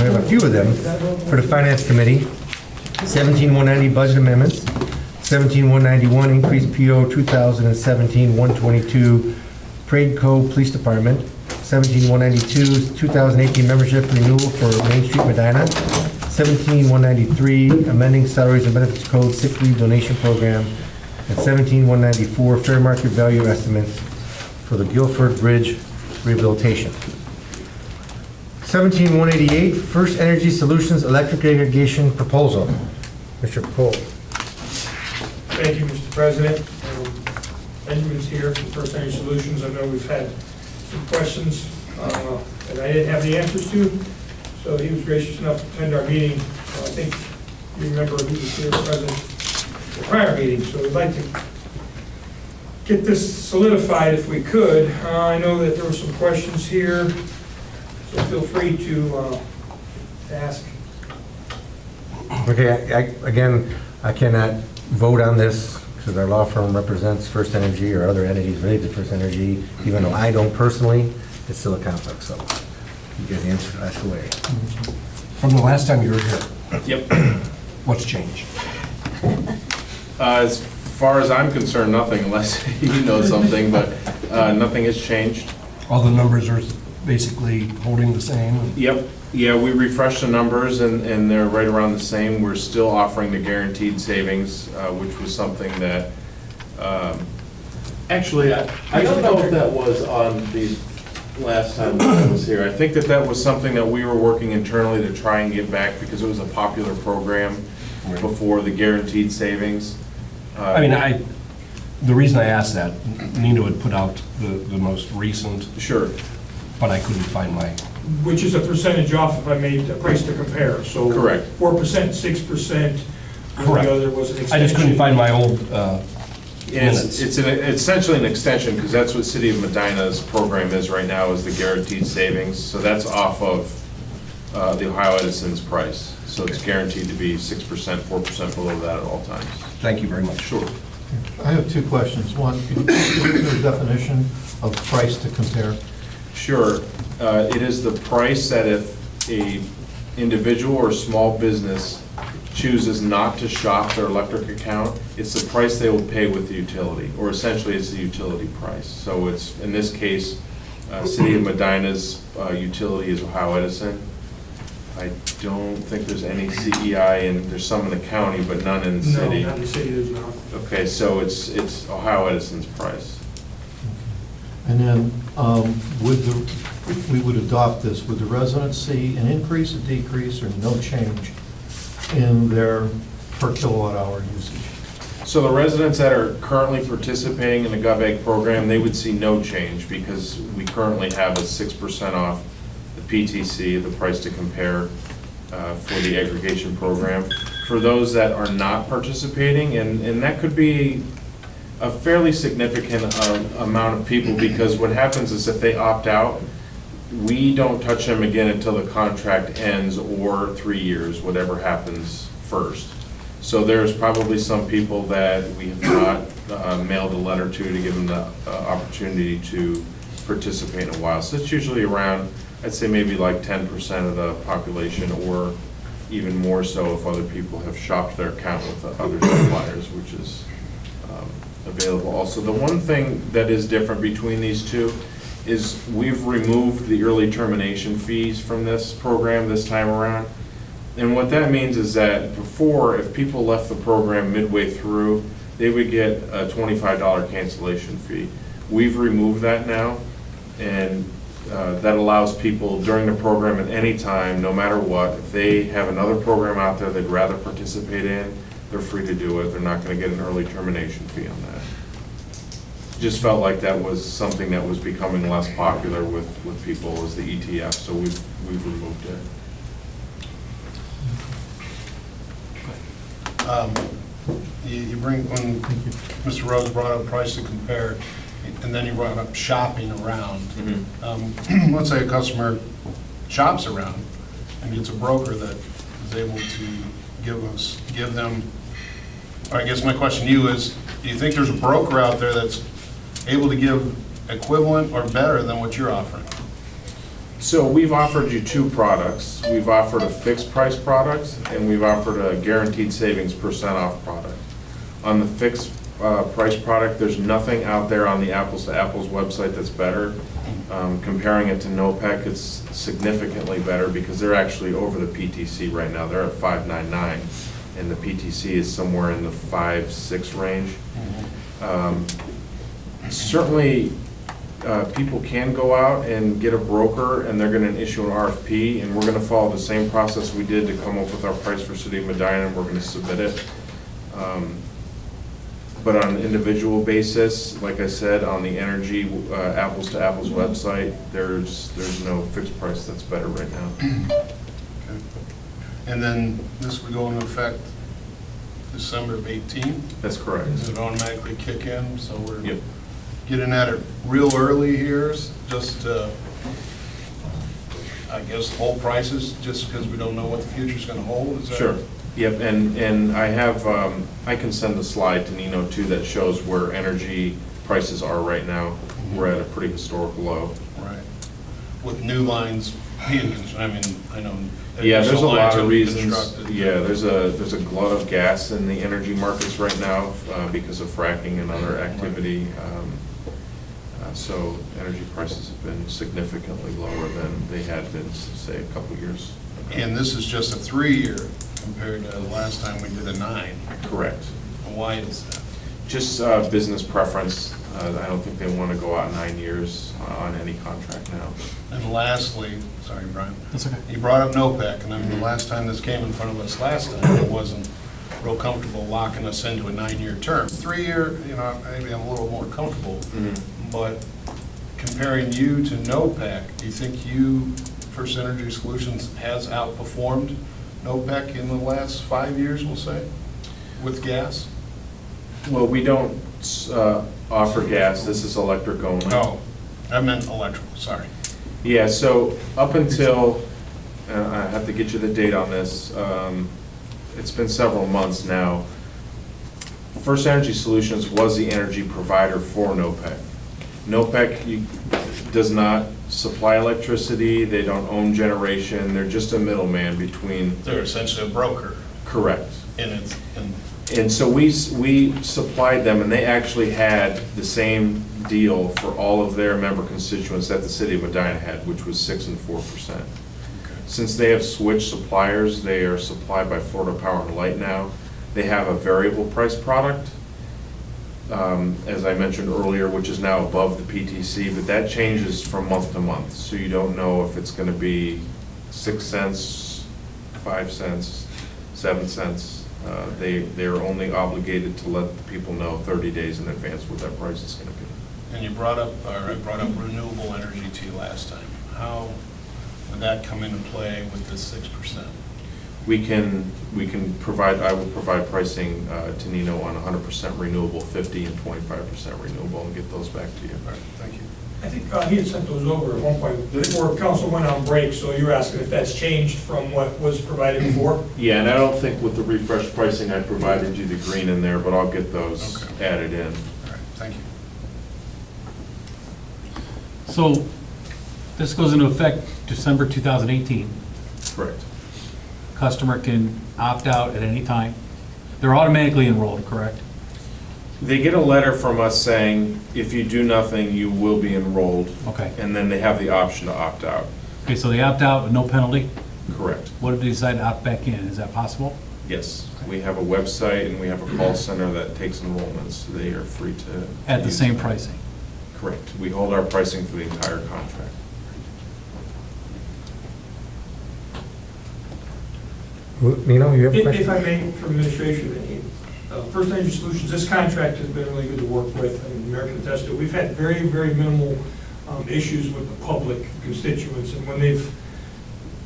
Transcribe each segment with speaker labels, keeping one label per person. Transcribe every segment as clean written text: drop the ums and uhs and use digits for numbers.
Speaker 1: have a few of them for the Finance Committee. 17190 budget amendments. 17191 increase PO 2017-122 Pradeco Police Department. 17192 2018 membership renewal for Main Street Medina. 17193 amending salaries and benefits code sick leave donation program. And 17194 fair market value estimates for the Guilford Bridge rehabilitation. 17188 First Energy Solutions electric irrigation proposal. Mr. Cole.
Speaker 2: Thank you, Mr. President. Benjamin's here from First Energy Solutions. I know we've had some questions that I didn't have the answers to, so he was gracious enough to attend our meeting. I think you remember he was here present at the prior meeting, so we'd like to get this solidified if we could. I know that there were some questions here, so feel free to ask.
Speaker 1: Okay, again, I cannot vote on this because our law firm represents First Energy or other entities related to First Energy. Even though I don't personally, it's still a conflict, so you guys answer that away.
Speaker 3: From the last time you were here,
Speaker 4: Yep.
Speaker 3: what's changed?
Speaker 4: As far as I'm concerned, nothing, unless you know something, but nothing has changed.
Speaker 3: All the numbers are basically holding the same?
Speaker 4: Yep. Yeah, we refreshed the numbers and they're right around the same. We're still offering the guaranteed savings, which was something that, actually, I don't know if that was on the last time I was here. I think that was something that we were working internally to try and get back because it was a popular program before, the guaranteed savings.
Speaker 3: The reason I asked that, Nino had put out the most recent,
Speaker 4: Sure.
Speaker 3: but I couldn't find my,
Speaker 2: Which is a percentage off if I made a price to compare, so.
Speaker 4: Correct.
Speaker 2: 4%, 6%. and
Speaker 3: Correct.
Speaker 2: The other was an
Speaker 3: I
Speaker 2: extension.
Speaker 3: just couldn't find my old minutes.
Speaker 4: It's essentially an extension, because that's what City of Medina's program is right now, is the guaranteed savings. So that's off of the Ohio Edison's price. So it's guaranteed to be 6%, 4% below that at all times.
Speaker 3: Thank you very much.
Speaker 4: Sure.
Speaker 5: I have two questions. One, can you give the definition of price to compare?
Speaker 4: Sure. It is the price that if a individual or small business chooses not to shop their electric account, it's the price they will pay with the utility, or essentially it's the utility price. So it's, in this case, City of Medina's utility is Ohio Edison. I don't think there's any CEI, and there's some in the county, but none in the city.
Speaker 2: No, not in the city, there's not.
Speaker 4: Okay, so it's Ohio Edison's price.
Speaker 5: And then, if we would adopt this, would the residents see an increase, a decrease, or no change in their per kilowatt hour usage?
Speaker 4: So the residents that are currently participating in the GovEg program, they would see no change because we currently have a 6% off the PTC, the price to compare for the aggregation program. For those that are not participating, and that could be a fairly significant amount of people, because what happens is if they opt out, we don't touch them again until the contract ends or 3 years, whatever happens first. So there's probably some people that we have not mailed a letter to give them the opportunity to participate in a while. So it's usually around, I'd say maybe like 10% of the population, or even more so if other people have shopped their account with other suppliers, which is available also. The one thing that is different between these two is we've removed the early termination fees from this program this time around. And what that means is that before, if people left the program midway through, they would get a $25 cancellation fee. We've removed that now, and that allows people during the program at any time, no matter what, if they have another program out there they'd rather participate in, they're free to do it. They're not going to get an early termination fee on that. Just felt like that was something that was becoming less popular with people, as the ETF, so we've removed it.
Speaker 6: You bring, when Mr. Rose brought up price to compare, and then you brought up shopping around. Let's say a customer shops around and gets a broker that is able to give them, or I guess my question to you is, do you think there's a broker out there that's able to give equivalent or better than what you're offering?
Speaker 4: So we've offered you two products. We've offered a fixed price product, and we've offered a guaranteed savings % off product. On the fixed price product, there's nothing out there on the Apples to Apples website that's better. Comparing it to NOPEC, it's significantly better because they're actually over the PTC right now. They're at $5.99, and the PTC is somewhere in the $5.6 range. Certainly, people can go out and get a broker, and they're going to issue an RFP, and we're going to follow the same process we did to come up with our price for City of Medina, and we're going to submit it. But on an individual basis, like I said, on the Energy Apples to Apples website, there's no fixed price that's better right now.
Speaker 6: Okay. And then this would go into effect December of 18?
Speaker 4: That's correct.
Speaker 6: Does it automatically kick in? So we're
Speaker 4: Yep.
Speaker 6: getting at it real early here, just I guess, hold prices, just because we don't know what the future's going to hold? Is that-
Speaker 4: Sure. Yep, and I have, I can send a slide to Nino too that shows where energy prices are right now. We're at a pretty historical low.
Speaker 6: Right. With new lines being, I mean, I know.
Speaker 4: Yeah, there's a
Speaker 6: additional
Speaker 4: lot
Speaker 6: lines
Speaker 4: of
Speaker 6: are
Speaker 4: reasons.
Speaker 6: constructed.
Speaker 4: Yeah, there's a glut of gas in the energy markets right now because of fracking and other activity. So energy prices have been significantly lower than they had been, say, a couple years ago.
Speaker 6: And this is just a 3-year compared to the last time we did a 9.
Speaker 4: Correct.
Speaker 6: Why is that?
Speaker 4: Just business preference. I don't think they want to go out 9 years on any contract now.
Speaker 6: And lastly, sorry, Brian.
Speaker 3: That's okay.
Speaker 6: You brought up NOPEC, and I mean, the last time this came in front of us last time, it wasn't real comfortable locking us into a 9-year term. 3-year, you know, maybe I'm a little more comfortable, but comparing you to NOPEC, do you think First Energy Solutions has outperformed NOPEC in the last 5 years, we'll say, with gas?
Speaker 4: Well, we don't offer gas. This is electric only.
Speaker 6: No, I meant electrical, sorry.
Speaker 4: Yeah, so up until, I have to get you the date on this, it's been several months now. First Energy Solutions was the energy provider for NOPEC. NOPEC does not supply electricity, they don't own generation, they're just a middleman between.
Speaker 6: They're essentially a broker
Speaker 4: Correct.
Speaker 6: in
Speaker 4: And so we supplied them, and they actually had the same deal for all of their member constituents that the City of Medina had, which was 6% and 4%. Since they have switched suppliers, they are supplied by Florida Power and Light now. They have a variable price product, as I mentioned earlier, which is now above the PTC, but that changes from month to month. So you don't know if it's going to be 6 cents, 5 cents, 7 cents. They're only obligated to let the people know 30 days in advance what that price is going to be.
Speaker 6: And you brought up, or I brought up renewable energy to you last time. How would that come into play with this 6%?
Speaker 4: We can provide, I will provide pricing to Nino on 100% renewable, 50 and 25% renewable, and get those back to you.
Speaker 6: All right, thank you.
Speaker 2: I think he had sent those over at one point before council went on break, so you're asking if that's changed from what was provided before?
Speaker 4: Yeah, and I don't think with the refreshed pricing, I provided you the green in there, but I'll get those
Speaker 6: Okay.
Speaker 4: added in.
Speaker 6: All right, thank you.
Speaker 7: So this goes into effect December 2018.
Speaker 4: Correct.
Speaker 7: Customer can opt out at any time. They're automatically enrolled, correct?
Speaker 4: They get a letter from us saying, if you do nothing, you will be enrolled,
Speaker 7: Okay.
Speaker 4: and then they have the option to opt out.
Speaker 7: Okay, so they opt out with no penalty?
Speaker 4: Correct.
Speaker 7: What if they decide to opt back in? Is that possible?
Speaker 4: Yes. We have a website and we have a call center that takes enrollments. They are free to.
Speaker 7: At the
Speaker 4: use
Speaker 7: same
Speaker 4: that.
Speaker 7: pricing?
Speaker 4: Correct. We hold our pricing for the entire contract.
Speaker 1: Nino, you have a
Speaker 2: If
Speaker 1: question?
Speaker 2: I may, for administration, First Energy Solutions, this contract has been really good to work with, and American attest to it. We've had very, very minimal issues with the public constituents, and when they've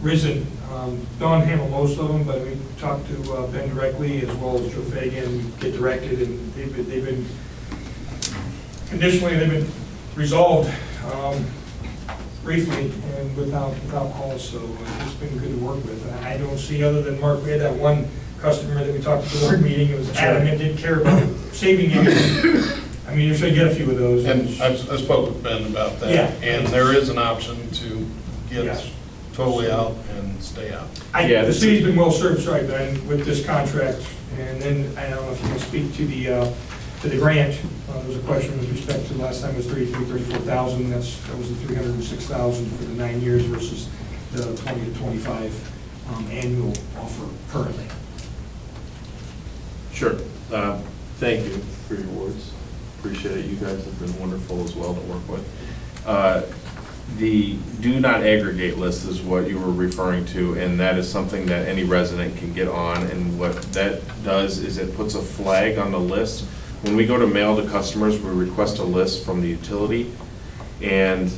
Speaker 2: risen, Don handled most of them, but we talked to Ben directly, as well as Joe Fagan, get directed, and they've been, conditionally, they've been resolved briefly and without calls, so it's been good to work with. I don't see, other than Mark, we had that one customer that we talked at the board meeting, it was adamant, didn't care about saving anything. I mean, you're sure you get a few of those.
Speaker 6: And I spoke with Ben about that.
Speaker 2: Yeah.
Speaker 6: And there is an option to get
Speaker 2: Yes.
Speaker 6: totally out and stay out.
Speaker 4: Yeah,
Speaker 2: The
Speaker 4: this
Speaker 2: city's
Speaker 4: is-
Speaker 2: been well served, sorry, Ben, with this contract. And then, I don't know if you can speak to the grant. There was a question with respect to last time it was 34,000. That was the 306,000 for the 9 years versus the 20 to 25 annual offer currently.
Speaker 4: Sure. Thank you for your words. Appreciate it. You guys have been wonderful as well to work with. The do not aggregate list is what you were referring to, and that is something that any resident can get on. And what that does is it puts a flag on the list. When we go to mail to customers, we request a list from the utility, and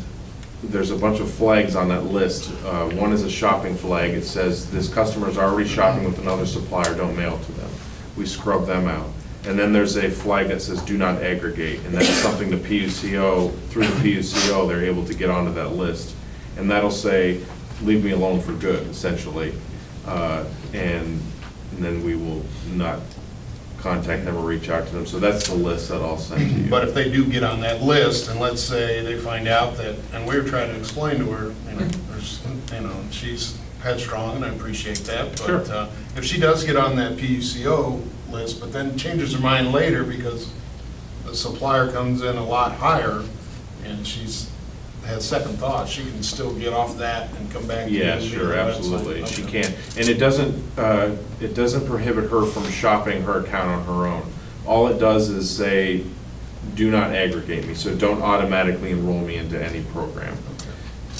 Speaker 4: there's a bunch of flags on that list. One is a shopping flag. It says, this customer is already shopping with another supplier, don't mail to them. We scrub them out. And then there's a flag that says, do not aggregate, and that's something the PUCO, through the PUCO, they're able to get onto that list. And that'll say, leave me alone for good, essentially. And then we will not contact them or reach out to them. So that's the list that I'll send to you.
Speaker 6: But if they do get on that list, and let's say they find out that, and we were trying to explain to her, she's headstrong, and I appreciate that,
Speaker 4: Sure.
Speaker 6: but if she does get on that PUCO list, but then changes her mind later because the supplier comes in a lot higher, and has second thoughts, she can still get off that and come back to you.
Speaker 4: Yeah,
Speaker 6: and
Speaker 4: sure,
Speaker 6: that's
Speaker 4: absolutely,
Speaker 6: like-
Speaker 4: she
Speaker 6: okay.
Speaker 4: can. And it doesn't prohibit her from shopping her account on her own. All it does is say, do not aggregate me, so don't automatically enroll me into any program.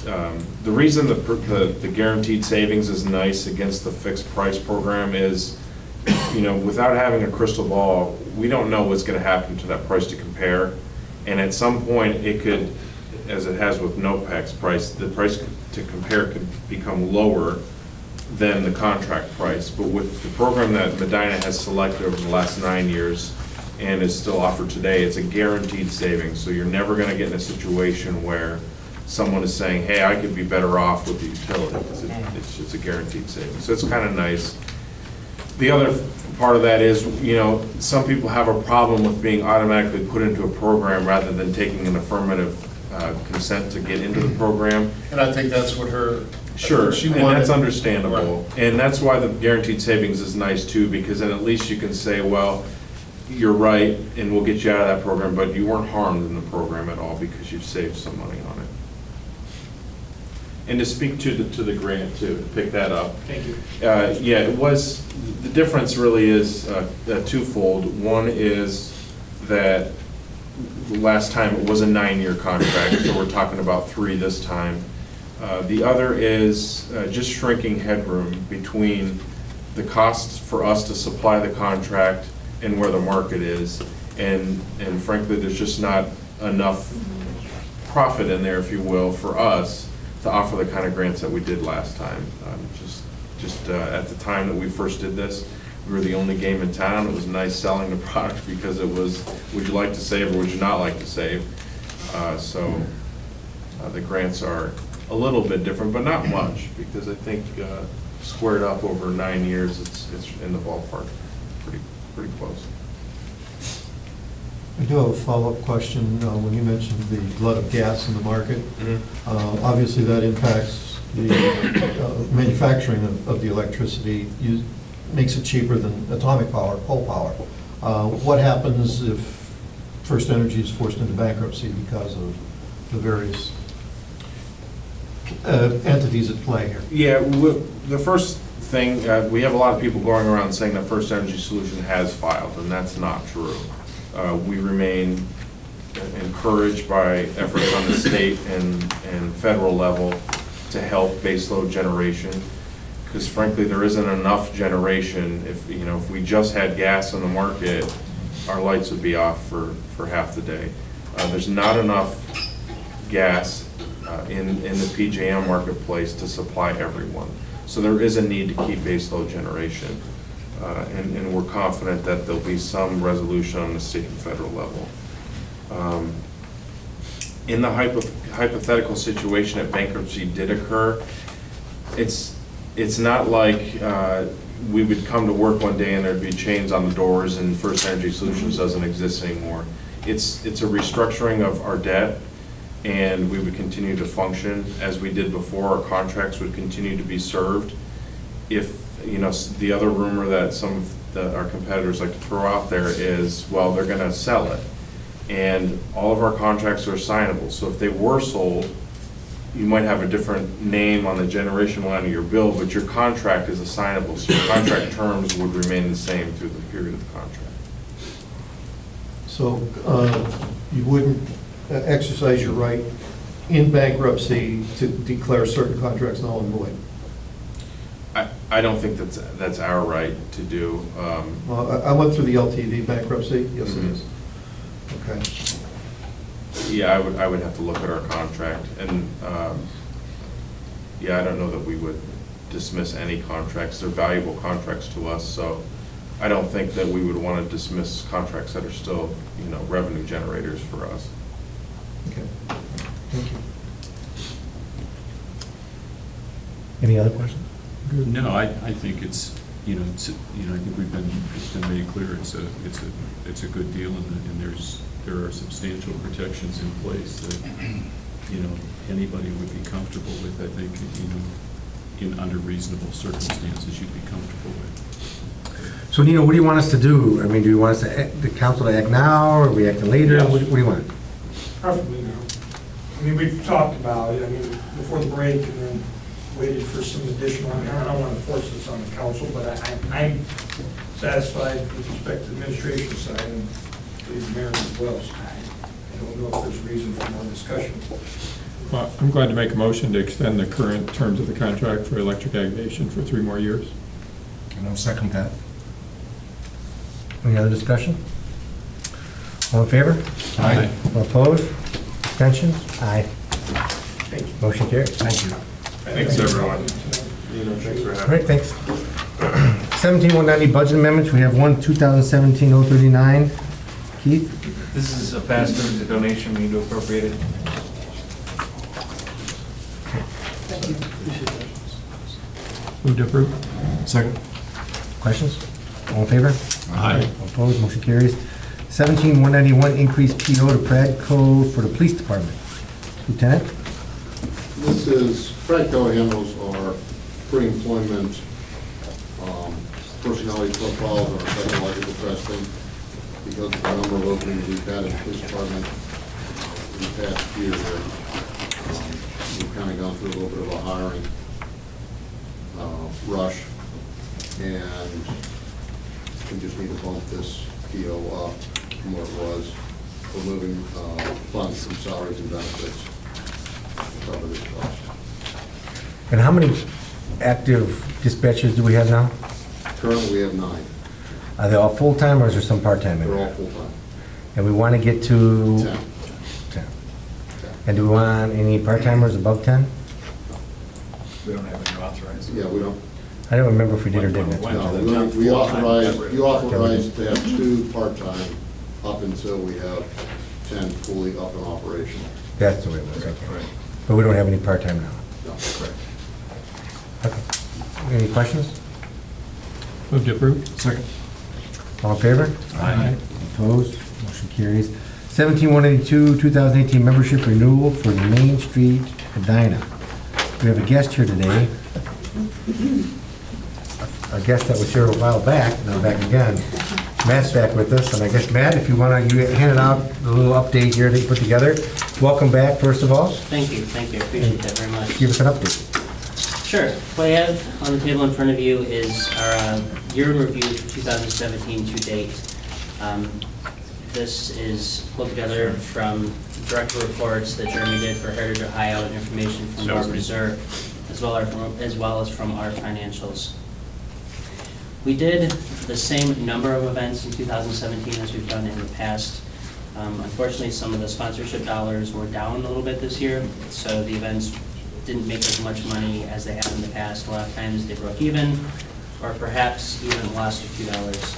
Speaker 4: The reason the guaranteed savings is nice against the fixed price program is, without having a crystal ball, we don't know what's gonna happen to that price to compare. And at some point, it could, as it has with NOPEX price, the price to compare could become lower than the contract price. But with the program that Medina has selected over the last 9 years and is still offered today, it's a guaranteed savings. So you're never gonna get in a situation where someone is saying, hey, I could be better off with the utility, because it's just a guaranteed savings. So it's kind of nice. The other part of that is, some people have a problem with being automatically put into a program rather than taking an affirmative consent to get into the program.
Speaker 6: And I think that's what her.
Speaker 4: Sure,
Speaker 6: she
Speaker 4: and
Speaker 6: wanted.
Speaker 4: that's understandable. And that's why the guaranteed savings is nice too, because then at least you can say, well, you're right, and we'll get you out of that program, but you weren't harmed in the program at all because you've saved some money on it. And to speak to the grant too, to pick that up.
Speaker 2: Thank you.
Speaker 4: Yeah, the difference really is twofold. One is that last time it was a 9-year contract, so we're talking about 3 this time. The other is just shrinking headroom between the costs for us to supply the contract and where the market is. And frankly, there's just not enough profit in there, if you will, for us to offer the kind of grants that we did last time. Just at the time that we first did this, we were the only game in town. It was nice selling the product because it was, would you like to save or would you not like to save? So the grants are a little bit different, but not much, because I think squared up over 9 years, it's in the ballpark, pretty close.
Speaker 5: I do have a follow-up question. When you mentioned the glut of gas in the market, obviously that impacts the manufacturing of the electricity, makes it cheaper than atomic power, coal power. What happens if First Energy is forced into bankruptcy because of the various entities at play here?
Speaker 4: Yeah, the first thing, we have a lot of people going around saying that First Energy Solution has filed, and that's not true. We remain encouraged by efforts on the state and federal level to help baseload generation, because frankly, there isn't enough generation. If we just had gas in the market, our lights would be off for half the day. There's not enough gas in the PJM marketplace to supply everyone. So there is a need to keep baseload generation. And we're confident that there'll be some resolution on the state and federal level. In the hypothetical situation if bankruptcy did occur, it's not like we would come to work one day and there'd be chains on the doors and First Energy Solutions doesn't exist anymore. It's a restructuring of our debt, and we would continue to function as we did before. Our contracts would continue to be served. If, the other rumor that some of our competitors like to throw out there is, well, they're going to sell it. And all of our contracts are assignable. So if they were sold, you might have a different name on the generation line of your bill, but your contract is assignable. So your contract terms would remain the same through the period of the contract.
Speaker 5: So you wouldn't exercise your right in bankruptcy to declare certain contracts null and void?
Speaker 4: I don't think that's our right to do.
Speaker 5: Well, I went through the LTV bankruptcy, yes it
Speaker 4: Mhm.
Speaker 5: is. Okay.
Speaker 4: Yeah, I would have to look at our contract, and, I don't know that we would dismiss any contracts. They're valuable contracts to us, so I don't think that we would want to dismiss contracts that are still, revenue generators for us.
Speaker 5: Okay. Thank you.
Speaker 1: Any other questions?
Speaker 8: No, I think it's, I think it's been made clear, it's a good deal, and there are substantial protections in place that, anybody would be comfortable with, I think, under reasonable circumstances, you'd be comfortable with.
Speaker 1: So Nino, what do you want us to do? I mean, do you want us to, the council to act now, or we act later?
Speaker 2: Yes.
Speaker 1: What do you want?
Speaker 2: Preferably now. I mean, we've talked about it, before the break, and then waited for some additional, I don't want to force this on the council, but I'm satisfied with respect to the administration side, and the mayor as well. So I don't know if there's reason for more discussion.
Speaker 9: Well, I'm glad to make a motion to extend the current terms of the contract for electric aggregation for 3 more years.
Speaker 3: And I'll second that.
Speaker 1: Any other discussion? All in favor?
Speaker 9: Aye.
Speaker 1: All opposed? Abstentions? Aye.
Speaker 2: Thank you.
Speaker 1: Motion carried.
Speaker 3: Thank you.
Speaker 4: Thanks, everyone. Thanks for
Speaker 1: All
Speaker 4: having
Speaker 1: right, thanks. 17190 budget amendments, we have one 2017-039. Keith?
Speaker 10: This is a pass-through, it's a donation, we need to appropriate it.
Speaker 9: Move to approve.
Speaker 3: Second?
Speaker 1: Questions? All in favor?
Speaker 9: Aye.
Speaker 1: All opposed? Motion carries. 17191, increased PO to Pradco for the police department. Lieutenant?
Speaker 11: This is, Pradco handles our pre-employment personality profiles and our psychological testing. Because of the number of openings we've had in the police department in the past year, we've kind of gone through a little bit of a hiring rush, and we just need to bump this PO up from what it was. We're moving funds from salaries and benefits to cover this cost.
Speaker 1: And how many active dispatchers do we have now?
Speaker 11: Currently, we have 9.
Speaker 1: Are they all full-time, or is there some part-time in
Speaker 11: They're all
Speaker 1: there?
Speaker 11: full-time.
Speaker 1: And we want to get to
Speaker 11: 10.
Speaker 1: 10. And do we want any part-timers above 10?
Speaker 10: We don't have any authorized.
Speaker 11: Yeah, we don't,
Speaker 1: I don't remember if we did or didn't.
Speaker 11: no, we authorized, you authorized to have 2 part-time up until we have 10 fully up and operational.
Speaker 1: That's the way it was, okay. But we don't have any part-time now.
Speaker 11: No, correct.
Speaker 1: Okay. Any questions?
Speaker 9: Move to approve.
Speaker 3: Second?
Speaker 1: All in favor?
Speaker 9: Aye.
Speaker 1: Opposed? Motion carries. 17182, 2018 membership renewal for the Main Street Edina. We have a guest here today. A guest that was here a while back, now back again. Matt's back with us, and I guess, Matt, if you want to, you handed out a little update here that you put together. Welcome back, first of all.
Speaker 12: Thank you, appreciate that very much.
Speaker 1: Give us an update.
Speaker 12: Sure, what I have on the table in front of you is our year in review for 2017 to date. This is pulled together from director reports that Jeremy did for Heritage Ohio and information from Barb Reserve, as well as from our financials. We did the same number of events in 2017 as we've done in the past. Unfortunately, some of the sponsorship dollars were down a little bit this year, so the events didn't make as much money as they have in the past. A lot of times they broke even, or perhaps even lost a few dollars.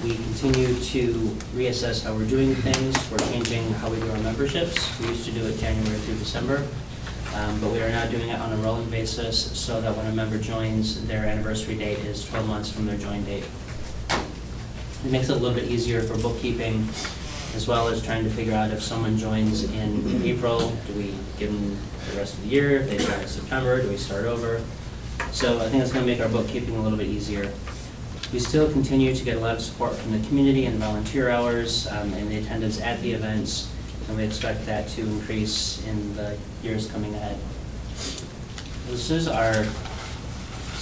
Speaker 12: We continue to reassess how we're doing things. We're changing how we do our memberships. We used to do it January through December, but we are now doing it on a rolling basis so that when a member joins, their anniversary date is 12 months from their join date. It makes it a little bit easier for bookkeeping as well as trying to figure out if someone joins in April, do we give them the rest of the year? If they start in September, do we start over? So I think it's going to make our bookkeeping a little bit easier. We still continue to get a lot of support from the community and volunteer hours and the attendance at the events, and we expect that to increase in the years coming ahead. This is our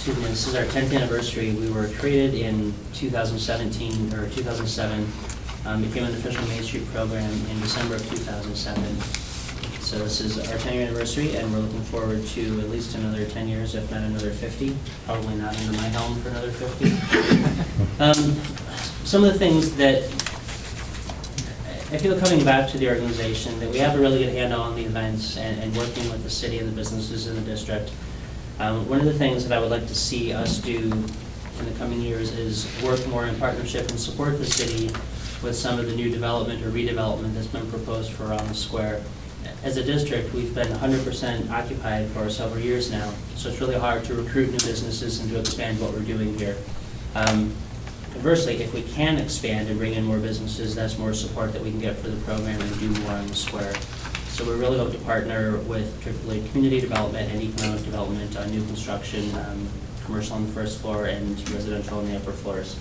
Speaker 12: 10th anniversary. We were created in 2017, or 2007, became an official Main Street program in December of 2007. So this is our 10-year anniversary, and we're looking forward to at least another 10 years, if not another 50. Probably not into my helm for another 50. Some of the things that I feel coming back to the organization, that we have a really good handle on the events and working with the city and the businesses in the district. One of the things that I would like to see us do in the coming years is work more in partnership and support the city with some of the new development or redevelopment that's been proposed for Ramos Square. As a district, we've been 100% occupied for several years now, so it's really hard to recruit new businesses and to expand what we're doing here. Conversely, if we can expand and bring in more businesses, that's more support that we can get for the program and do more on the square. So we really hope to partner with particularly community development and economic development on new construction, commercial on the first floor and residential on the upper floors.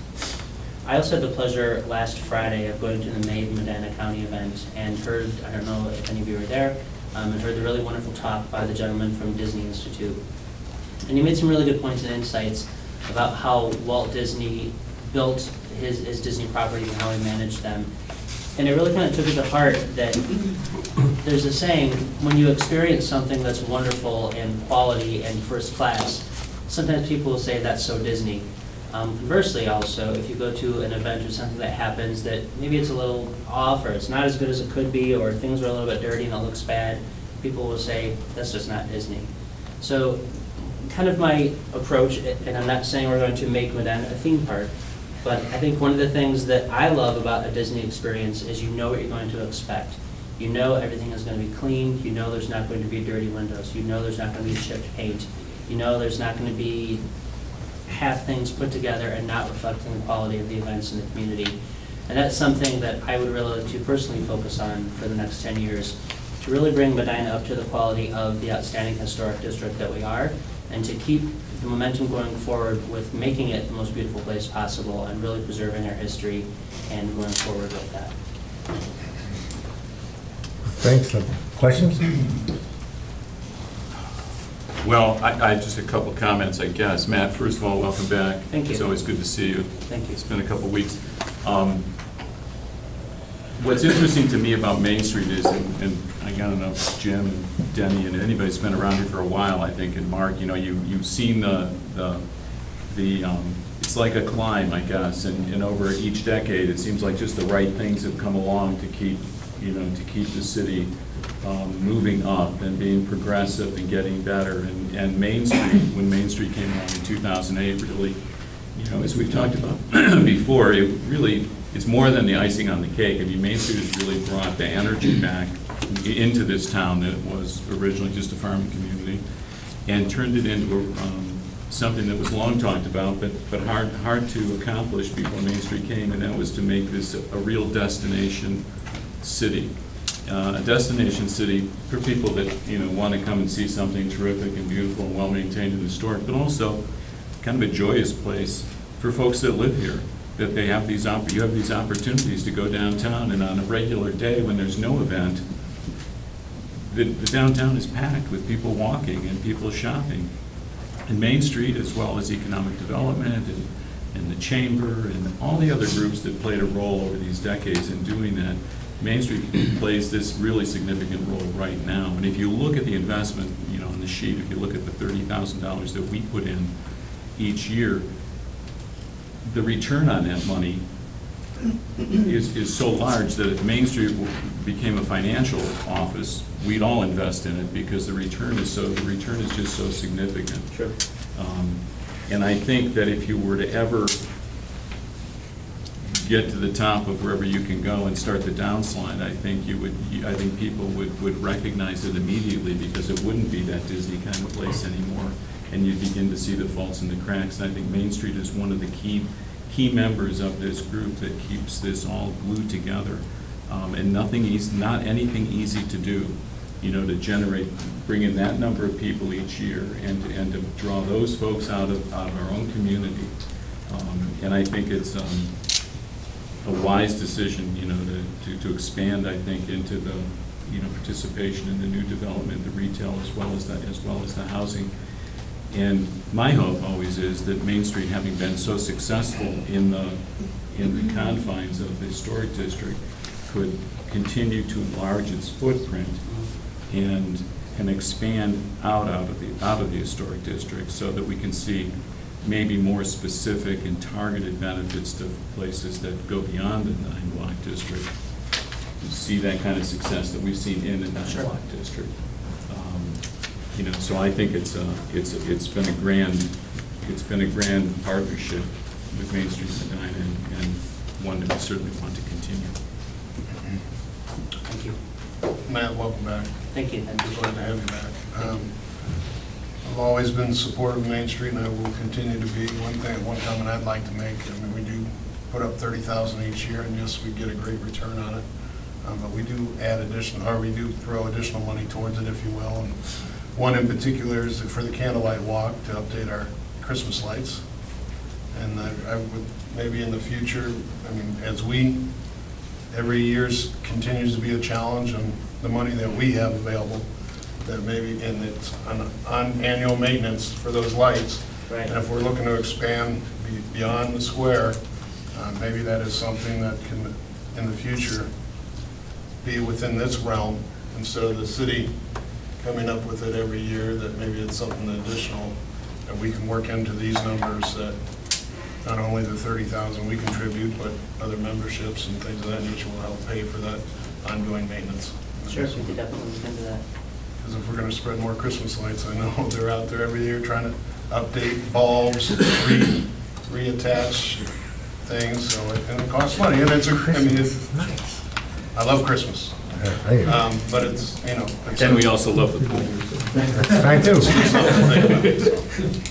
Speaker 12: I also had the pleasure last Friday of going to the May Medina County event and heard, I don't know if any of you were there, and heard the really wonderful talk by the gentleman from Disney Institute. And he made some really good points and insights about how Walt Disney built his Disney properties and how he managed them. And it really kind of took it to heart that there's a saying, when you experience something that's wonderful and quality and first class, sometimes people will say that's so Disney. Conversely also, if you go to an event or something that happens that maybe it's a little off or it's not as good as it could be or things are a little bit dirty and it looks bad, people will say that's just not Disney. So kind of my approach, and I'm not saying we're going to make Medina a theme park, but I think one of the things that I love about a Disney experience is you know what you're going to expect. You know everything is going to be clean. You know there's not going to be dirty windows. You know there's not going to be chipped paint. You know there's not going to be half things put together and not reflecting the quality of the events in the community. And that's something that I would really like to personally focus on for the next 10 years, to really bring Medina up to the quality of the outstanding historic district that we are, and to keep the momentum going forward with making it the most beautiful place possible and really preserving our history and going forward with that.
Speaker 1: Thanks. Questions?
Speaker 8: Well, I just a couple comments, I guess. Matt, first of all, welcome back.
Speaker 12: Thank you.
Speaker 8: It's always good to see you.
Speaker 12: Thank you.
Speaker 8: It's been a couple weeks. What's interesting to me about Main Street is, and I don't know, Jim and Denny and anybody who's been around here for a while, I think, and Mark, you know, you've seen it's like a climb, I guess, and over each decade, it seems like just the right things have come along to keep the city moving up and being progressive and getting better. And Main Street, when Main Street came along in 2008, really, you know, as we've talked about before, it's more than the icing on the cake. I mean, Main Street has really brought the energy back into this town that was originally just a farming community and turned it into something that was long talked about, but hard to accomplish before Main Street came, and that was to make this a real destination city. A destination city for people that, you know, want to come and see something terrific and beautiful and well-maintained and historic, but also kind of a joyous place for folks that live here, that they have you have these opportunities to go downtown, and on a regular day when there's no event, the downtown is packed with people walking and people shopping. And Main Street, as well as economic development and the chamber and all the other groups that played a role over these decades in doing that, Main Street plays this really significant role right now. And if you look at the investment, you know, on the sheet, if you look at the $30,000 that we put in each year, the return on that money is so large that if Main Street became a financial office, we'd all invest in it because the return is just so significant.
Speaker 12: Sure.
Speaker 8: And I think that if you were to ever get to the top of wherever you can go and start the downslide, I think people would recognize it immediately, because it wouldn't be that Disney kind of place anymore, and you'd begin to see the faults and the cracks. And I think Main Street is one of the key members of this group that keeps this all glued together. And not anything easy to do, you know, to generate, bring in that number of people each year and to draw those folks out of our own community. And I think it's a wise decision, you know, to expand, I think, into the, you know, participation in the new development, the retail, as well as the housing. And my hope always is that Main Street, having been so successful in the confines of the historic district, could continue to enlarge its footprint and expand out of the historic district, so that we can see maybe more specific and targeted benefits to places that go beyond the 9-block district. See that kind of success that we've seen in the 9-block district. You know, so I think it's been a grand partnership with Main Street and Medina, and one that we certainly want to continue.
Speaker 12: Thank you.
Speaker 6: Matt, welcome back.
Speaker 12: Thank you.
Speaker 6: Glad to have you back. I've always been supportive of Main Street, and I will continue to be. One comment I'd like to make, I mean, we do put up $30,000 each year, and yes, we get a great return on it. But we do add we do throw additional money towards it, if you will. And one in particular is for the candlelight walk, to update our Christmas lights. And I would, maybe in the future, I mean, as every year continues to be a challenge, and the money that we have available, that maybe, and it's on annual maintenance for those lights.
Speaker 12: Right.
Speaker 6: And if we're looking to expand beyond the square, maybe that is something that can, in the future, be within this realm, instead of the city coming up with it every year, that maybe it's something additional that we can work into these numbers, that not only the 30,000 we contribute, but other memberships and things of that nature will help pay for that ongoing maintenance.
Speaker 12: Sure, we could definitely look into that.
Speaker 6: Because if we're going to spread more Christmas lights, I know they're out there every year trying to update bulbs, reattach things, so and it costs money, and
Speaker 1: Nice.
Speaker 6: I love Christmas, but it's, you know.
Speaker 8: And we also love the pool.
Speaker 1: That's fine too.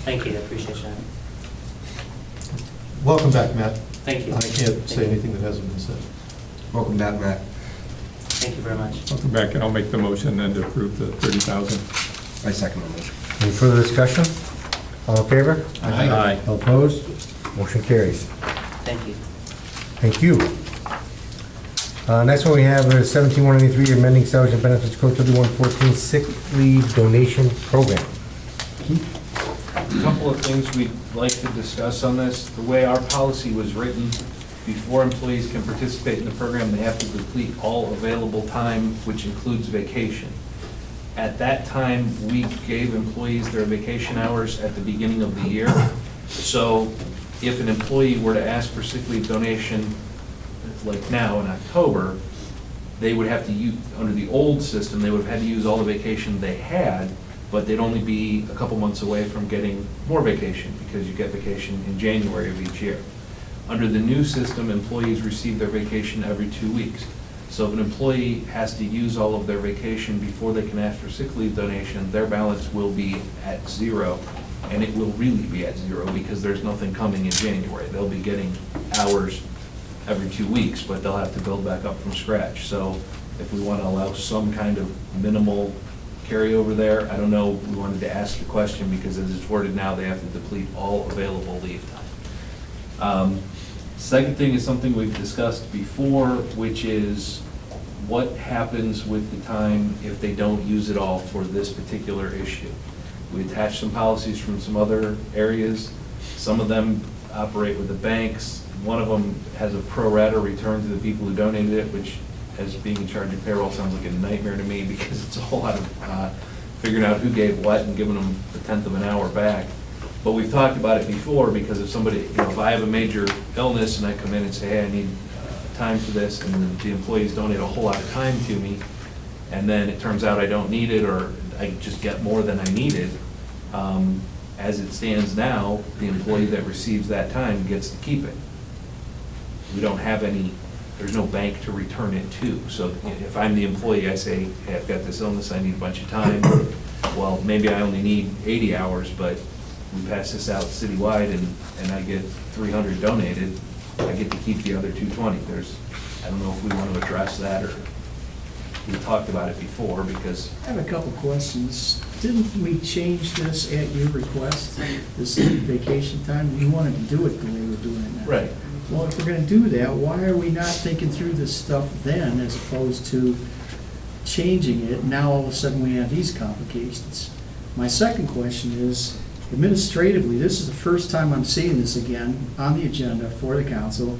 Speaker 12: Thank you, I appreciate that.
Speaker 5: Welcome back, Matt.
Speaker 12: Thank you.
Speaker 5: I can't say anything that hasn't been said.
Speaker 1: Welcome back, Matt.
Speaker 12: Thank you very much.
Speaker 9: Welcome back, and I'll make the motion then to approve the 30,000.
Speaker 1: I second the motion. Any further discussion? All in favor?
Speaker 8: Aye.
Speaker 1: All opposed? Motion carries.
Speaker 12: Thank you.
Speaker 1: Thank you. Next one we have is 17-193, amending salaries and benefits code 3114, sick leave donation program.
Speaker 10: A couple of things we'd like to discuss on this. The way our policy was written, before employees can participate in the program, they have to complete all available time, which includes vacation. At that time, we gave employees their vacation hours at the beginning of the year. So if an employee were to ask for sick leave donation, like now in October, they would have to use, under the old system, they would have had to use all the vacation they had, but they'd only be a couple months away from getting more vacation, because you get vacation in January of each year. Under the new system, employees receive their vacation every 2 weeks. So if an employee has to use all of their vacation before they can ask for sick leave donation, their balance will be at zero, and it will really be at zero because there's nothing coming in January. They'll be getting hours every 2 weeks, but they'll have to build back up from scratch. So if we want to allow some kind of minimal carryover there, I don't know, we wanted to ask the question, because as it's worded now, they have to deplete all available leave time. Second thing is something we've discussed before, which is what happens with the time if they don't use it all for this particular issue. We attached some policies from some other areas. Some of them operate with the banks. One of them has a pro rata return to the people who donated it, which, as being in charge of payroll, sounds like a nightmare to me, because it's a whole lot of figuring out who gave what and giving them a tenth of an hour back. But we've talked about it before, because if somebody, you know, if I have a major illness and I come in and say, hey, I need time for this, and the employees donate a whole lot of time to me, and then it turns out I don't need it, or I just get more than I needed, as it stands now, the employee that receives that time gets to keep it. We don't have any, there's no bank to return it to. So if I'm the employee, I say, hey, I've got this illness, I need a bunch of time. Well, maybe I only need 80 hours, but we pass this out citywide and I get 300 donated. I get to keep the other 220. I don't know if we want to address that, or we talked about it before, because
Speaker 13: I have a couple questions. Didn't we change this at your request, this vacation time? You wanted to do it the way we're doing it now.
Speaker 10: Right.
Speaker 13: Well, if we're gonna do that, why are we not thinking through this stuff then as opposed to changing it? Now all of a sudden we have these complications. My second question is, administratively, this is the first time I'm seeing this again on the agenda for the council.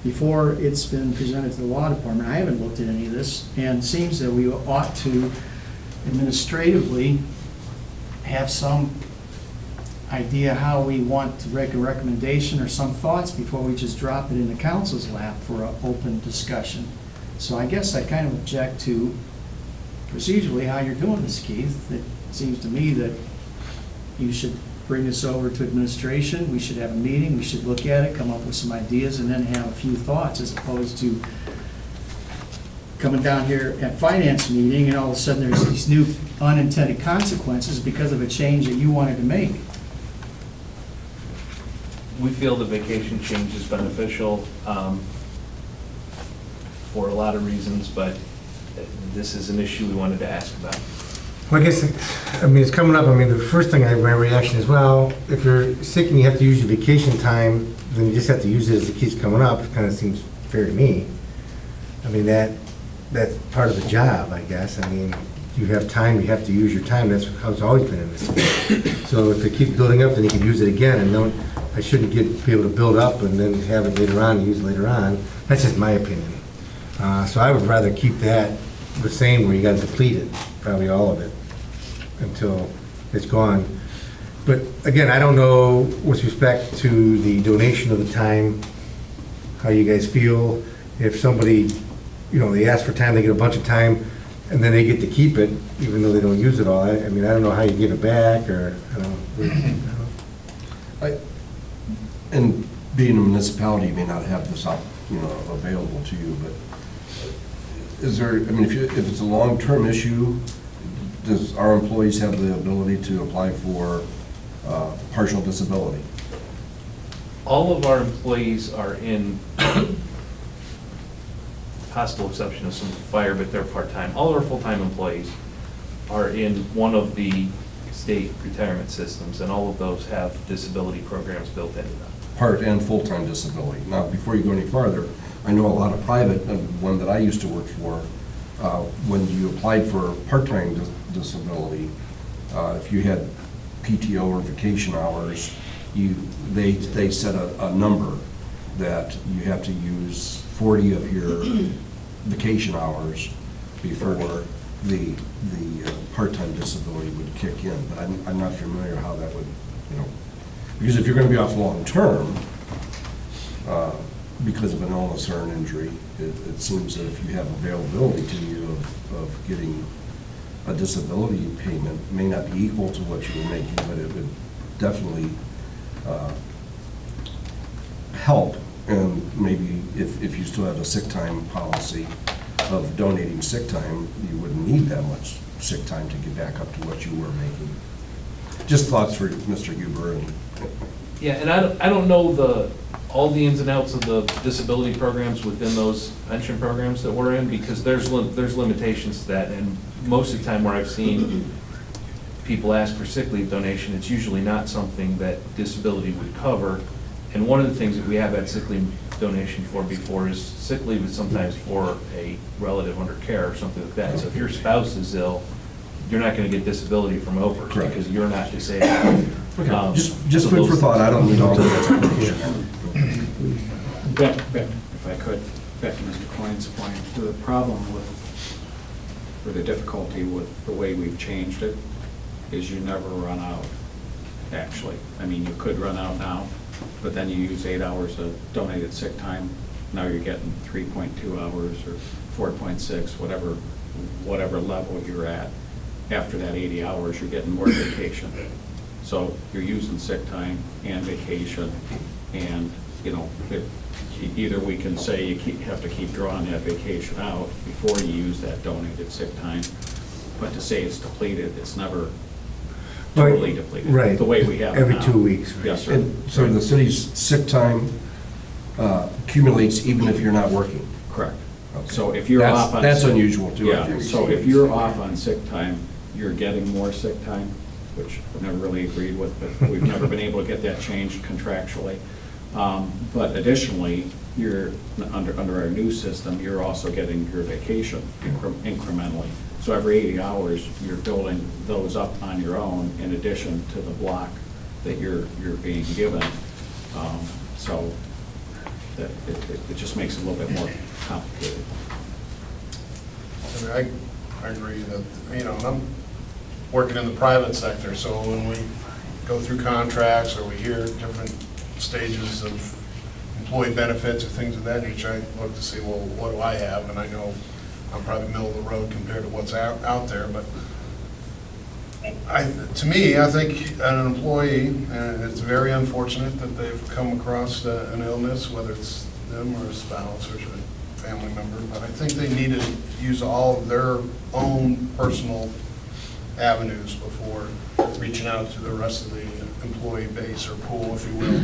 Speaker 13: Before it's been presented to the law department, I haven't looked at any of this, and it seems that we ought to administratively have some idea how we want to make a recommendation or some thoughts before we just drop it in the council's lap for an open discussion. So I guess I kind of object to procedurally how you're doing this, Keith. It seems to me that you should bring this over to administration, we should have a meeting, we should look at it, come up with some ideas, and then have a few thoughts, as opposed to coming down here at finance meeting, and all of a sudden there's these new unintended consequences because of a change that you wanted to make.
Speaker 10: we feel the vacation change is beneficial for a lot of reasons, but this is an issue we wanted to ask about.
Speaker 1: Well, I guess, I mean, it's coming up, I mean, the first thing, my reaction is, well, if you're sick and you have to use your vacation time, then you just have to use it as it keeps coming up. It kind of seems fair to me. I mean, that's part of the job, I guess. I mean, you have time, you have to use your time. That's how it's always been in this city. So if it keeps building up, then you can use it again, and I shouldn't be able to build up and then have it later on and use it later on. That's just my opinion. So I would rather keep that the same, where you got to deplete it, probably all of it, until it's gone. But again, I don't know with respect to the donation of the time, how you guys feel. If somebody, they ask for time, they get a bunch of time, and then they get to keep it, even though they don't use it all. I mean, I don't know how you give it back, or, I don't know.
Speaker 3: And being a municipality, you may not have this available to you, but is there, I mean, if it's a long-term issue, does our employees have the ability to apply for partial disability?
Speaker 10: All of our employees are in, possible exception of some fire, but they're part-time. All of our full-time employees are in one of the state retirement systems, and all of those have disability programs built into them.
Speaker 3: Part and full-time disability. Now, before you go any farther, I know a lot of private, one that I used to work for, when you applied for part-time disability, if you had PTO or vacation hours, they set a number that you have to use 40 of your vacation hours before the part-time disability would kick in. But I'm not familiar how that would, because if you're going to be off long-term, because of an illness or an injury, it seems that if you have availability to you of getting a disability payment, it may not be equal to what you were making, but it would definitely help. And maybe if you still have a sick time policy of donating sick time, you wouldn't need that much sick time to get back up to what you were making. Just thoughts for Mr. Huber.
Speaker 10: Yeah, and I don't know all the ins and outs of the disability programs within those pension programs that we're in, because there's limitations to that, and most of the time where I've seen people ask for sick leave donation, it's usually not something that disability would cover. And one of the things that we have had sick leave donation for before is sick leave is sometimes for a relative under care or something like that. So if your spouse is ill, you're not going to get disability from OPERS because you're not disabled.
Speaker 3: Okay. Just food for thought. I don't need all that.
Speaker 14: Back, if I could, back to Mr. Coyne's point, the problem or the difficulty with the way we've changed it is you never run out, actually. I mean, you could run out now, but then you use 8 hours of donated sick time. Now you're getting 3.2 hours or 4.6, whatever level you're at. After that 80 hours, you're getting more vacation. So you're using sick time and vacation, and, either we can say you have to keep drawing that vacation out before you use that donated sick time, but to say it's depleted, it's never totally depleted.
Speaker 1: Right.
Speaker 14: The way we have it
Speaker 1: every
Speaker 14: now.
Speaker 1: 2 weeks. Right.
Speaker 14: Yes, sir.
Speaker 3: And so the city's sick time accumulates even if you're not working.
Speaker 14: Correct.
Speaker 3: Okay.
Speaker 14: So if you're
Speaker 3: That's-
Speaker 14: off on.
Speaker 3: that's
Speaker 14: sick-
Speaker 3: unusual, too, I
Speaker 14: Yeah,
Speaker 3: think.
Speaker 14: so if you're off on sick time, you're getting more sick time, which I've never really agreed with, but we've never been able to get that changed contractually. But additionally, you're, under our new system, you're also getting your vacation incrementally. So every 80 hours, you're building those up on your own in addition to the block that you're being given. So that, it just makes it a little bit more complicated.
Speaker 6: I mean, I agree that, you know, and I'm working in the private sector, so when we go through contracts or we hear different stages of employee benefits or things of that nature, I look to see, well, what do I have? And I know I'm probably middle of the road compared to what's out there, but to me, I think an employee, and it's very unfortunate that they've come across an illness, whether it's them or a spouse or a family member, but I think they need to use all of their own personal avenues before reaching out to the rest of the employee base or pool, if you will.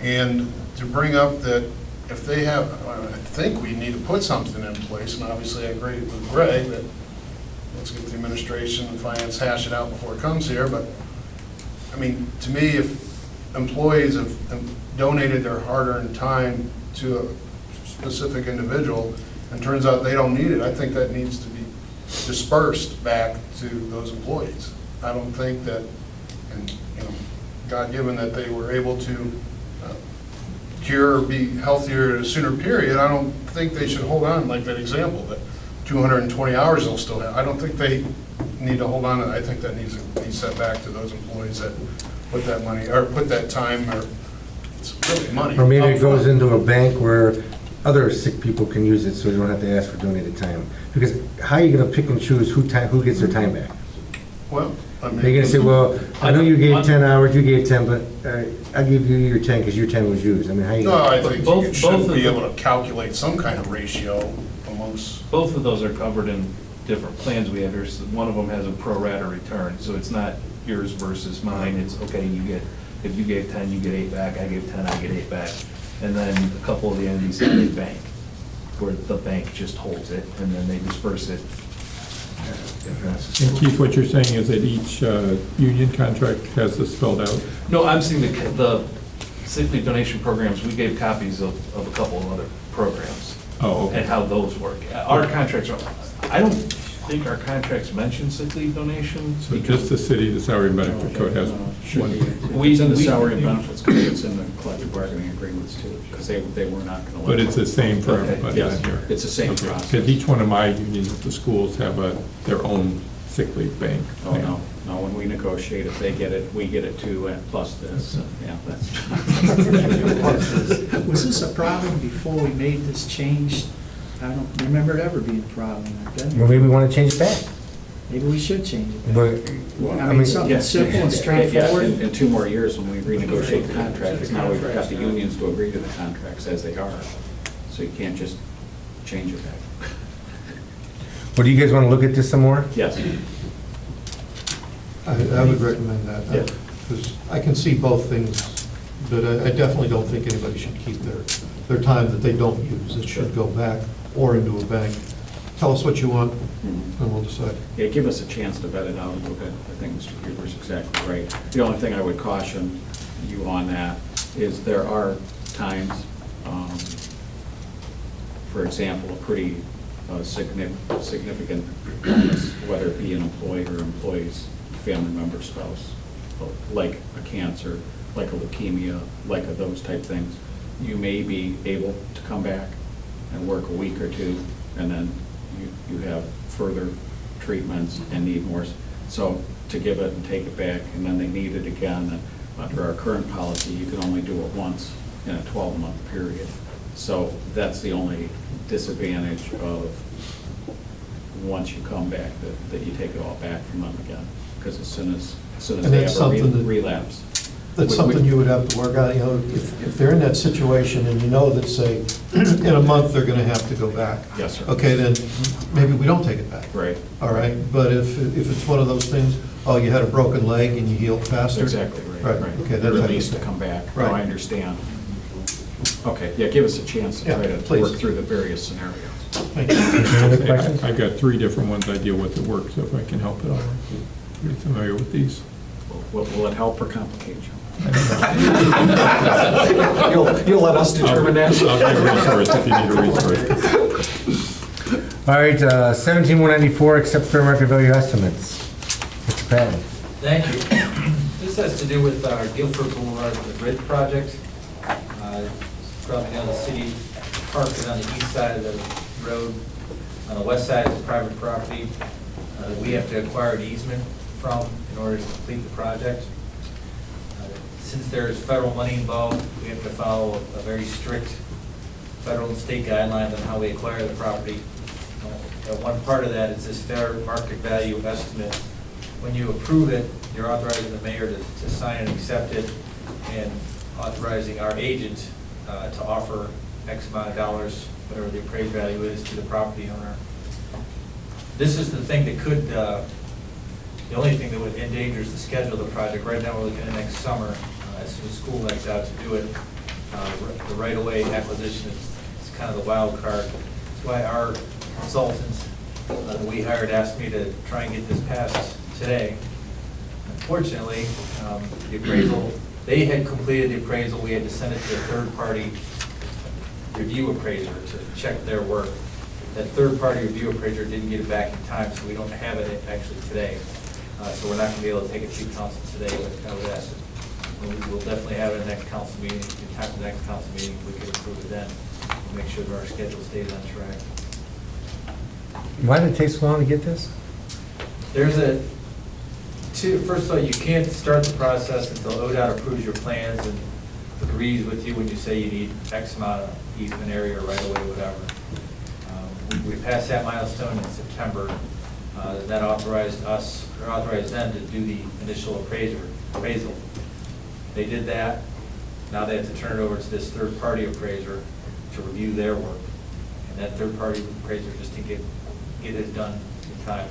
Speaker 6: And to bring up that if they have, I think we need to put something in place, and obviously I agree with Greg that let's get the administration and finance hash it out before it comes here, but, I mean, to me, if employees have donated their hard-earned time to a specific individual, and turns out they don't need it, I think that needs to be dispersed back to those employees. I don't think that, and, you know, God given that they were able to cure or be healthier at a sooner period, I don't think they should hold on, like that example, that 220 hours they'll still have. I don't think they need to hold on, I think that needs to be set back to those employees that put that money, or put that time, or it's really money.
Speaker 1: Or maybe it goes into a bank where other sick people can use it, so you don't have to ask for donated time. Because how are you gonna pick and choose who gets their time back?
Speaker 6: Well, I mean.
Speaker 1: They're gonna say, well, I know you gave 10 hours, you gave 10, but I'll give you your 10 because your 10 was used. I mean, how you?
Speaker 6: No, I think
Speaker 10: Both-
Speaker 6: you should
Speaker 10: both of
Speaker 6: be
Speaker 10: them-
Speaker 6: able to calculate some kind of ratio amongst,
Speaker 10: Both of those are covered in different plans we have. One of them has a pro rata return, so it's not yours versus mine. It's, okay, you get, if you gave 10, you get 8 back, I gave 10, I get 8 back. And then a couple of the entities have a bank, where the bank just holds it, and then they disperse it.
Speaker 9: And Keith, what you're saying is that each union contract has this spelled out?
Speaker 10: No, I'm saying the sick leave donation programs, we gave copies of a couple of other programs.
Speaker 9: Oh, okay.
Speaker 10: And how those work. Our contracts are, I don't think our contracts mention sick leave donation.
Speaker 9: So just the city, the salary and benefit code has
Speaker 14: Should
Speaker 9: one.
Speaker 14: be. It's in the salary and benefits code, it's in the collective bargaining agreements too, because they were not going to.
Speaker 9: But it's the same for
Speaker 10: Okay,
Speaker 9: everybody
Speaker 14: yes,
Speaker 9: on here?
Speaker 14: it's the same
Speaker 9: Okay,
Speaker 14: process.
Speaker 9: because each one of my unions at the schools have their own sick leave bank.
Speaker 14: Oh, no, when we negotiate, if they get it, we get it too, and plus this, yeah, that's.
Speaker 13: Was this a problem before we made this change? I don't remember it ever being a problem. I've been
Speaker 1: Well,
Speaker 13: here.
Speaker 1: maybe we want to change it back.
Speaker 13: Maybe we should change it.
Speaker 1: But,
Speaker 13: I mean, something
Speaker 14: Yeah.
Speaker 13: simple and
Speaker 14: Yeah,
Speaker 13: straightforward.
Speaker 14: in 2 more years, when we renegotiate the contracts, now we've got the unions to agree to the contracts as they are. So you can't just change it back.
Speaker 1: well, do you guys want to look at this some more?
Speaker 14: Yes.
Speaker 5: I would recommend that.
Speaker 14: Yeah.
Speaker 5: Because I can see both things, but I definitely don't think anybody should keep their time that they don't use. It should go back or into a bank. Tell us what you want, and we'll decide.
Speaker 14: Yeah, give us a chance to vet it out a little bit. I think Mr. Huber's exactly right. The only thing I would caution you on that is there are times, for example, a pretty significant illness, whether it be an employee or employee's family member, spouse, like a cancer, like a leukemia, like those type things. You may be able to come back and work a week or two, and then you have further treatments and need more. So to give it and take it back, and then they need it again, and under our current policy, you can only do it once in a 12-month period. So that's the only disadvantage of once you come back, that you take it all back from them again. Because as soon as
Speaker 5: And
Speaker 14: they
Speaker 5: that's
Speaker 14: have a
Speaker 5: something that-
Speaker 14: relapse.
Speaker 5: That's something you would have to work out, you know, if they're in that situation and you know that, say, in a month, they're gonna have to go back.
Speaker 14: Yes, sir.
Speaker 5: Okay, then maybe we don't take it back.
Speaker 14: Right.
Speaker 5: All right, but if it's one of those things, oh, you had a broken leg and you healed faster.
Speaker 14: Exactly, right.
Speaker 5: Right, okay, that
Speaker 14: They're
Speaker 5: type of
Speaker 14: released to
Speaker 5: thing.
Speaker 14: come back.
Speaker 5: Right.
Speaker 14: No, I understand. Okay, yeah, give us a chance to try
Speaker 5: Yeah,
Speaker 14: to
Speaker 5: please.
Speaker 14: work through the various scenarios.
Speaker 5: Thank you.
Speaker 1: Any other questions?
Speaker 9: I've got 3 different ones I deal with at work, so if I can help at all, pretty familiar with these.
Speaker 14: Will it help or complicate you?
Speaker 10: You'll let us determine that?
Speaker 9: I'll give a resource if you need a resource.
Speaker 1: All right, 17194, accept fair market value estimates. Mr. Patton.
Speaker 15: Thank you. This has to do with our Guilford Boulevard, the bridge project. Probably know the city park is on the east side of the road. On the west side is private property that we have to acquire an easement from in order to complete the project. Since there is federal money involved, we have to follow a very strict federal and state guidelines on how we acquire the property. One part of that is this fair market value estimate. When you approve it, you're authorizing the mayor to sign and accept it, and authorizing our agent to offer X amount of dollars, whatever the appraised value is, to the property owner. This is the thing that could, the only thing that would endangers the schedule of the project. Right now, we're looking at next summer, as soon as school lets out to do it. The right-of-way acquisition is kind of the wild card. That's why our consultants that we hired asked me to try and get this passed today. Unfortunately, the appraisal, they had completed the appraisal, we had to send it to a third-party review appraiser to check their work. That third-party review appraiser didn't get it back in time, so we don't have it actually today. So we're not going to be able to take it to council today, but I would ask, we'll definitely have it in the next council meeting. In time for the next council meeting, we can approve it then. We'll make sure that our schedule stays on track.
Speaker 1: Why did it take so long to get this?
Speaker 15: There's first of all, you can't start the process until ODOT approves your plans and agrees with you when you say you need X amount of easement area or right away, whatever. We passed that milestone in September. That authorized us, or authorized them to do the initial appraisal. They did that. Now they have to turn it over to this third-party appraiser to review their work. And that third-party appraiser just didn't get it done in time.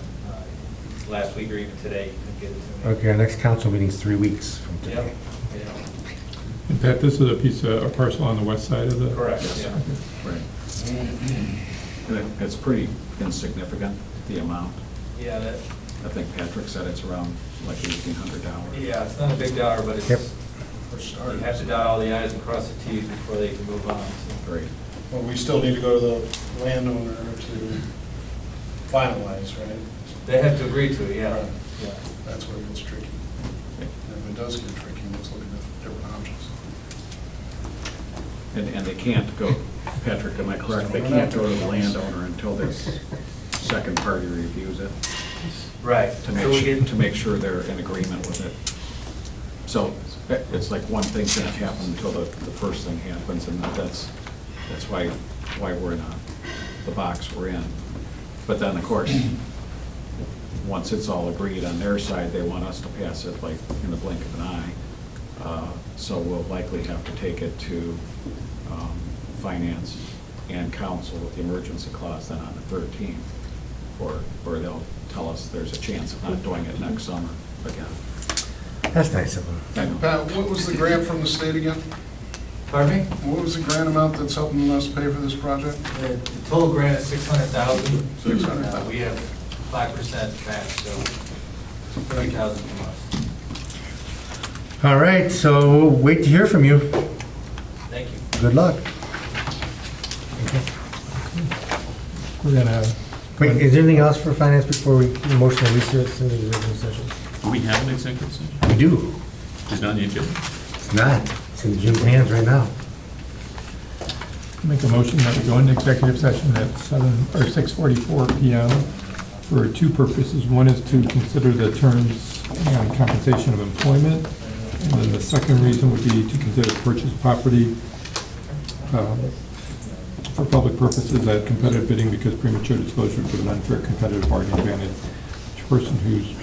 Speaker 15: Last week or even today, you couldn't get it to me.
Speaker 1: Okay, our next council meeting is 3 weeks from today.
Speaker 15: Yep.
Speaker 9: And Pat, this is a piece of, a parcel on the west side of the?
Speaker 15: Correct, yeah.
Speaker 14: Right. It's pretty insignificant, the amount.
Speaker 15: Yeah, that,
Speaker 14: I think Patrick said it's around like $1,800.
Speaker 15: yeah, it's not a big dollar, but
Speaker 1: Yep.
Speaker 15: it's, you have to dot all the i's and cross the t's before they can move on. So.
Speaker 14: Great.
Speaker 6: Well, we still need to go to the landowner to finalize, right?
Speaker 15: They have to agree to it, yeah.
Speaker 6: Right.
Speaker 15: Yeah.
Speaker 6: That's where it gets tricky. And if it does get tricky, let's look at different options.
Speaker 14: And they can't go, Patrick, am I correct? They can't go to the landowner until this second party reviews it
Speaker 15: Right.
Speaker 14: to
Speaker 15: So we get,
Speaker 14: make sure they're in agreement with it. So it's like one thing can't happen until the first thing happens, and that's why we're in the box we're in. But then, of course, once it's all agreed on their side, they want us to pass it like in the blink of an eye. So we'll likely have to take it to finance and council with the emergency clause then on the 13th, or they'll tell us there's a chance of not doing it next summer again.
Speaker 1: That's nice of them.
Speaker 14: I know.
Speaker 6: Pat, what was the grant from the state again?
Speaker 15: pardon me?
Speaker 6: What was the grant amount that's helping us pay for this project?
Speaker 15: The total grant is $600,000.
Speaker 6: 600,000.
Speaker 15: We have 5% match, so $30,000 from us.
Speaker 1: All right, so we'll wait to hear from you.
Speaker 15: Thank you.
Speaker 1: Good luck.
Speaker 9: We're gonna,
Speaker 1: Wait, is there anything else for finance before we motion to recess into the executive session?
Speaker 8: Do we have an executive session?
Speaker 1: We do.
Speaker 8: It's not on the agenda.
Speaker 1: It's not. It's in Jim's hands right now.
Speaker 9: make a motion that we go into executive session at 6:44 PM for 2 purposes. One is to consider the terms and compensation of employment, and then the second reason would be to consider purchase property for public purposes at competitive bidding because premature disclosure would give an unfair competitive bargaining advantage to a person whose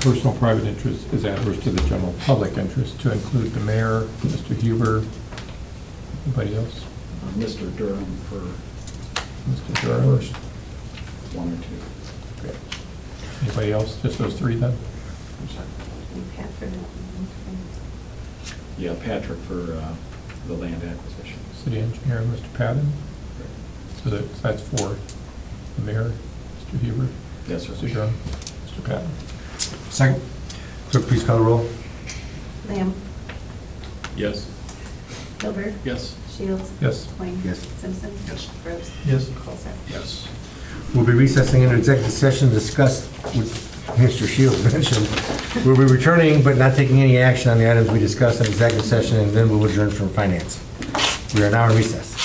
Speaker 9: personal private interest is adverse to the general public interest, to include the mayor, Mr. Huber, anybody else?
Speaker 14: Mr. Durham for
Speaker 9: Mr. Durham?
Speaker 14: first 1 or 2.
Speaker 9: Okay. Anybody else? Just those 3 then?
Speaker 14: Yeah, Patrick for the land acquisition.
Speaker 9: City engineer, Mr. Patton. So that's for the mayor, Mr. Hebert.
Speaker 14: Yes, sir.
Speaker 9: Mr. Durham, Mr. Patton.
Speaker 3: Second?
Speaker 1: Clerk, please call the roll.
Speaker 16: Lamb.
Speaker 8: Yes.
Speaker 16: Hilberg.
Speaker 14: Yes.
Speaker 16: Shields.
Speaker 9: Yes.
Speaker 16: Coin.
Speaker 1: Yes.
Speaker 16: Simpson.
Speaker 6: Yes.
Speaker 16: Rose.
Speaker 5: Yes.
Speaker 16: Olson.
Speaker 6: Yes.
Speaker 1: We'll be recessing into executive session to discuss what Mr. Shields mentioned. We'll be returning but not taking any action on the items we discussed in executive session, and then we'll adjourn from finance. We are now in recess.